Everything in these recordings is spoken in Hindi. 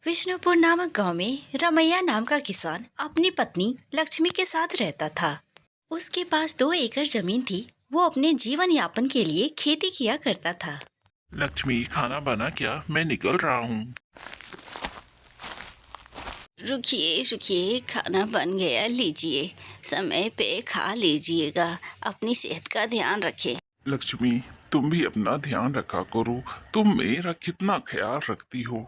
विष्णुपुर नामक गांव में रमैया नाम का किसान अपनी पत्नी लक्ष्मी के साथ रहता था। उसके पास 2 एकड़ जमीन थी। वो अपने जीवन यापन के लिए खेती किया करता था। लक्ष्मी, खाना बना क्या? मैं निकल रहा हूँ। रुकिए रुकिए, खाना बन गया, लीजिए। समय पे खा लीजिएगा। अपनी सेहत का ध्यान रखें। लक्ष्मी, तुम भी अपना ध्यान रखा करो। तुम मेरा कितना ख्याल रखती हो।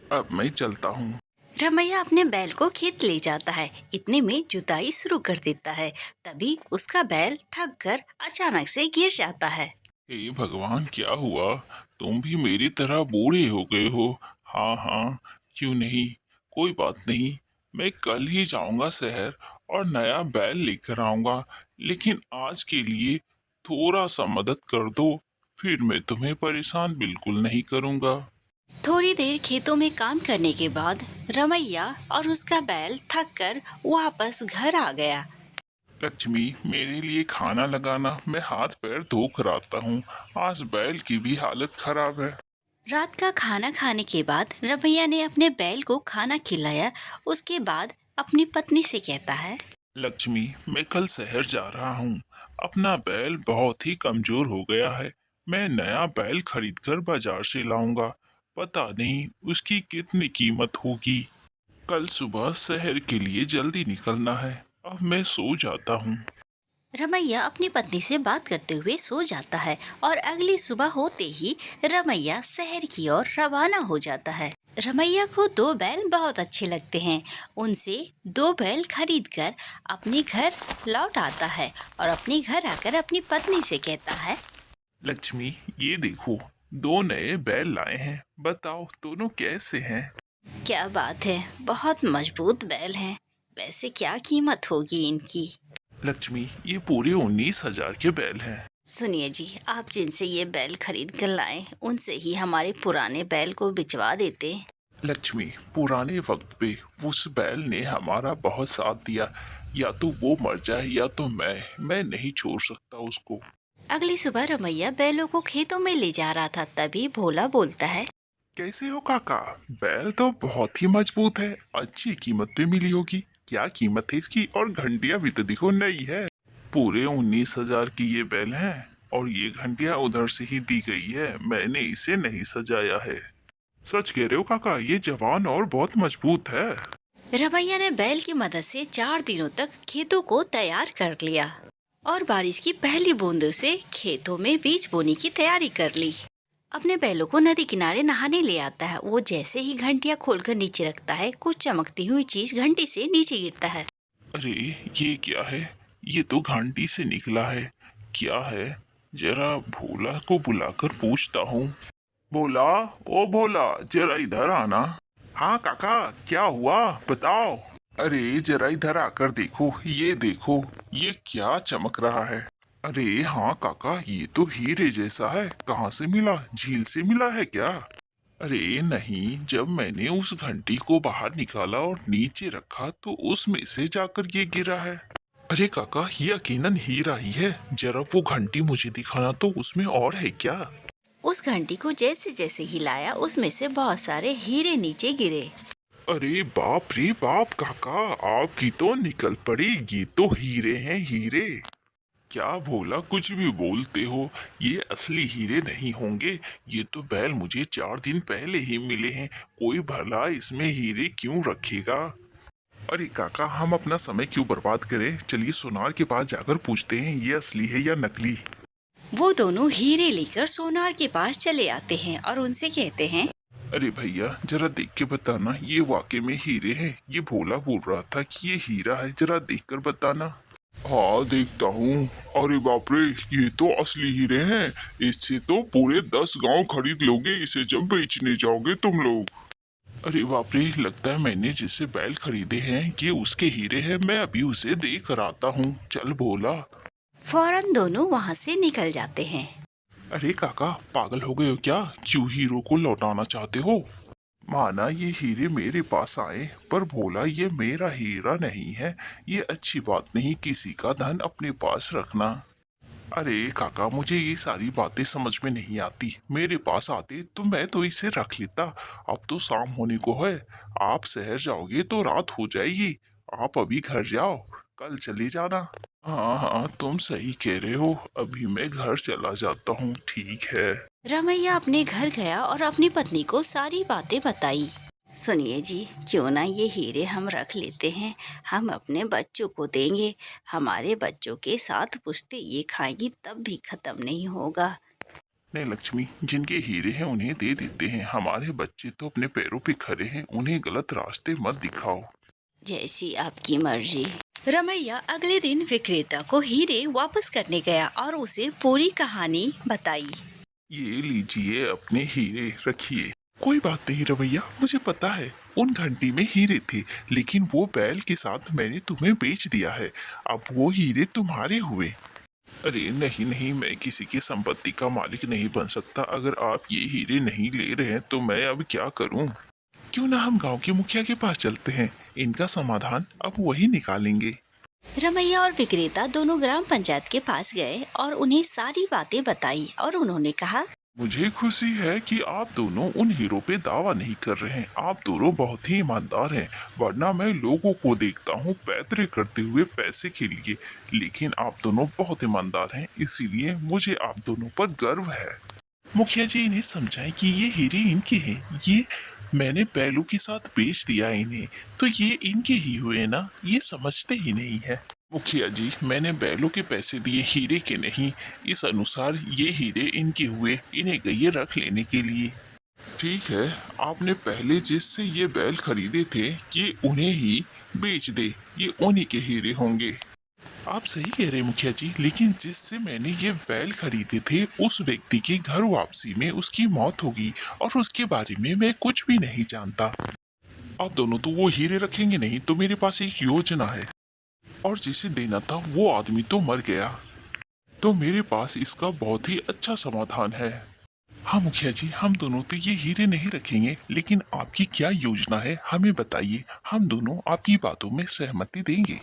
अब मैं चलता हूँ। रमैया अपने बैल को खेत ले जाता है। इतने में जुताई शुरू कर देता है। तभी उसका बैल थक कर अचानक से गिर जाता है। हे भगवान, क्या हुआ? तुम भी मेरी तरह बूढ़े हो गए हो। हाँ हाँ, क्यों नहीं, कोई बात नहीं। मैं कल ही जाऊंगा शहर और नया बैल लेकर आऊंगा। लेकिन आज के लिए थोड़ा सा मदद कर दो, फिर मैं तुम्हें परेशान बिल्कुल नहीं करूंगा। थोड़ी देर खेतों में काम करने के बाद रमैया और उसका बैल थक कर वापस घर आ गया। लक्ष्मी, मेरे लिए खाना लगाना, मैं हाथ पैर धो कर आता हूँ। आज बैल की भी हालत खराब है। रात का खाना खाने के बाद रमैया ने अपने बैल को खाना खिलाया। उसके बाद अपनी पत्नी से कहता है, लक्ष्मी, मैं कल शहर जा रहा हूँ। अपना बैल बहुत ही कमजोर हो गया है। मैं नया बैल खरीद कर बाजार से लाऊंगा। पता नहीं उसकी कितनी कीमत होगी। कल सुबह शहर के लिए जल्दी निकलना है। अब मैं सो जाता हूँ। रमैया अपनी पत्नी से बात करते हुए सो जाता है और अगली सुबह होते ही रमैया शहर की ओर रवाना हो जाता है। रमैया को 2 बैल बहुत अच्छे लगते हैं। उनसे 2 बैल खरीद कर अपने घर लौट आता है और अपने घर आकर अपनी पत्नी से कहता है, लक्ष्मी, ये देखो, 2 नए बैल लाए हैं। बताओ दोनों कैसे हैं? क्या बात है, बहुत मजबूत बैल हैं। वैसे क्या कीमत होगी इनकी? लक्ष्मी, ये पूरे 19,000 के बैल हैं। सुनिए जी, आप जिनसे ये बैल खरीद कर लाए उनसे ही हमारे पुराने बैल को बिचवा देते। लक्ष्मी, पुराने वक्त पे उस बैल ने हमारा बहुत साथ दिया। या तो वो मर जाए या तो मैं नहीं छोड़ सकता उसको। अगली सुबह रमैया बैलों को खेतों में ले जा रहा था। तभी भोला बोलता है, कैसे हो काका? बैल तो बहुत ही मजबूत है, अच्छी कीमत पे मिली होगी। क्या कीमत है इसकी? और घंटिया भी तो दिखो नई है। पूरे 19,000 की ये बैल है। और ये घंटिया उधर से ही दी गई है, मैंने इसे नहीं सजाया है। सच कह रहे हो काका, ये जवान और बहुत मजबूत है। रमैया ने बैल की मदद से 4 दिनों तक खेतों को तैयार कर लिया और बारिश की पहली बूंदों से खेतों में बीज बोने की तैयारी कर ली। अपने बैलों को नदी किनारे नहाने ले आता है। वो जैसे ही घंटिया खोलकर नीचे रखता है, कुछ चमकती हुई चीज घंटी से नीचे गिरता है। अरे, ये क्या है? ये तो घंटी से निकला है। क्या है? जरा भोला को बुलाकर पूछता हूँ। भोला, ओ भोला, जरा इधर आना। हाँ काका, क्या हुआ? बताओ। अरे जरा इधर आकर देखो, ये देखो, ये क्या चमक रहा है? अरे हाँ काका, ये तो हीरे जैसा है। कहाँ से मिला? झील से मिला है क्या? अरे नहीं, जब मैंने उस घंटी को बाहर निकाला और नीचे रखा तो उसमें से जाकर ये गिरा है। अरे काका, ये यकीनन हीरा ही है। जरा वो घंटी मुझे दिखाना तो, उसमें और है क्या? उस घंटी को जैसे जैसे हिलाया, उसमें से बहुत सारे हीरे नीचे गिरे। अरे बाप रे बाप काका, आपकी तो निकल पड़ी। ये तो हीरे हैं, हीरे। क्या भोला कुछ भी बोलते हो? ये असली हीरे नहीं होंगे। ये तो बैल मुझे 4 दिन पहले ही मिले हैं। कोई भला इसमें हीरे क्यों रखेगा? अरे काका, हम अपना समय क्यों बर्बाद करें? चलिए सोनार के पास जाकर पूछते हैं ये असली है या नकली। वो दोनों हीरे लेकर सोनार के पास चले आते हैं और उनसे कहते हैं, अरे भैया, जरा देख के बताना, ये वाकई में हीरे हैं? ये भोला बोल रहा था कि ये हीरा है, जरा देखकर बताना। हाँ देखता हूँ। अरे बाप रे, ये तो असली हीरे हैं। इससे तो पूरे 10 गांव खरीद लोगे इसे जब बेचने जाओगे तुम लोग। अरे बाप रे, लगता है मैंने जिससे बैल खरीदे हैं ये उसके हीरे हैं। मैं अभी उसे देख कर आता हूँ। चल भोला। फौरन दोनों वहाँ से निकल जाते हैं। अरे काका, पागल हो गए हो क्या? क्यों हीरो को लौटाना चाहते हो? माना ये हीरे मेरे पास आए, पर भोला ये मेरा हीरा नहीं है। ये अच्छी बात नहीं किसी का धन अपने पास रखना। अरे काका, मुझे ये सारी बातें समझ में नहीं आती। मेरे पास आते तो मैं तो इसे रख लेता। अब तो शाम होने को है। आप शहर जाओगे तो रात हो जाएगी। आप अभी घर जाओ, कल चले जाना। हाँ हाँ, तुम सही कह रहे हो। अभी मैं घर चला जाता हूँ। ठीक है। रमैया अपने घर गया और अपनी पत्नी को सारी बातें बताई। सुनिए जी, क्यों ना ये हीरे हम रख लेते हैं, हम अपने बच्चों को देंगे। हमारे बच्चों के साथ पुश्ते ये खाएंगी तब भी खत्म नहीं होगा। नहीं लक्ष्मी, जिनके हीरे हैं उन्हें दे देते हैं। हमारे बच्चे तो अपने पैरों पे खड़े हैं, उन्हें गलत रास्ते मत दिखाओ। जैसी आपकी मर्जी। रमैया अगले दिन विक्रेता को हीरे वापस करने गया और उसे पूरी कहानी बताई। ये लीजिए अपने हीरे, रखिए। कोई बात नहीं रवैया, मुझे पता है उन घंटी में हीरे थे, लेकिन वो बैल के साथ मैंने तुम्हें बेच दिया है। अब वो हीरे तुम्हारे हुए। अरे नहीं नहीं, मैं किसी की संपत्ति का मालिक नहीं बन सकता। अगर आप ये हीरे नहीं ले रहे हैं तो मैं अब क्या करूं? क्यों ना हम गांव के मुखिया के पास चलते हैं, इनका समाधान अब वही निकालेंगे। रमैया और विक्रेता दोनों ग्राम पंचायत के पास गए और उन्हें सारी बातें बताई और उन्होंने कहा, मुझे खुशी है कि आप दोनों उन हीरो पे दावा नहीं कर रहे हैं। आप दोनों बहुत ही ईमानदार हैं, वरना मैं लोगों को देखता हूँ पैतरे करते हुए पैसे के लिए। लेकिन आप दोनों बहुत ईमानदार हैं, इसीलिए मुझे आप दोनों पर गर्व है। मुखिया जी, इन्हें समझाएं कि ये हीरे इनके हैं। ये मैंने बैलों के साथ बेच दिया इन्हें, तो ये इनके ही हुए ना। ये समझते ही नहीं है। मुखिया जी, मैंने बैलों के पैसे दिए, हीरे के नहीं। इस अनुसार ये हीरे इनके हुए, इन्हें कहिए रख लेने के लिए। ठीक है, आपने पहले जिससे ये बैल खरीदे थे ये उन्हें ही बेच दे, ये उन्हीं के हीरे होंगे। आप सही कह रहे हैं मुखिया जी, लेकिन जिससे मैंने ये बैल खरीदे थे उस व्यक्ति के घर वापसी में उसकी मौत होगी और उसके बारे में मैं कुछ भी नहीं जानता। आप दोनों तो वो हीरे रखेंगे नहीं, तो मेरे पास एक योजना है। और जिसे देना था वो आदमी तो मर गया, तो मेरे पास इसका बहुत ही अच्छा समाधान है। हाँ मुखिया जी, हम दोनों तो ये हीरे नहीं रखेंगे, लेकिन आपकी क्या योजना है हमें बताइए। हम दोनों आपकी बातों में सहमति देंगे।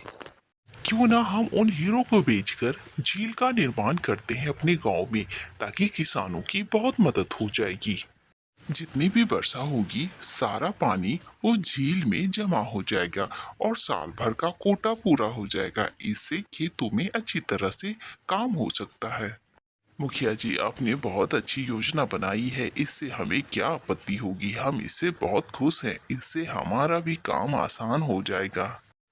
क्यों ना हम उन हीरो को बेचकर झील का निर्माण करते हैं अपने गांव में, ताकि किसानों की बहुत मदद हो जाएगी। जितनी भी वर्षा होगी सारा पानी उस झील में जमा हो जाएगा और साल भर का कोटा पूरा हो जाएगा। इससे खेतों में अच्छी तरह से काम हो सकता है। मुखिया जी, आपने बहुत अच्छी योजना बनाई है, इससे हमें क्या आपत्ति होगी। हम इससे बहुत खुश हैं। इससे हमारा भी काम आसान हो जाएगा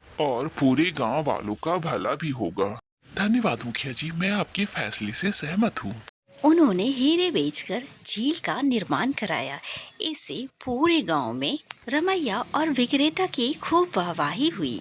और पूरे गांव वालों का भला भी होगा। धन्यवाद मुखिया जी, मैं आपके फैसले से सहमत हूँ। उन्होंने हीरे बेचकर झील का निर्माण कराया। इससे पूरे गांव में रमैया और विक्रेता की खूब वाहवाही हुई।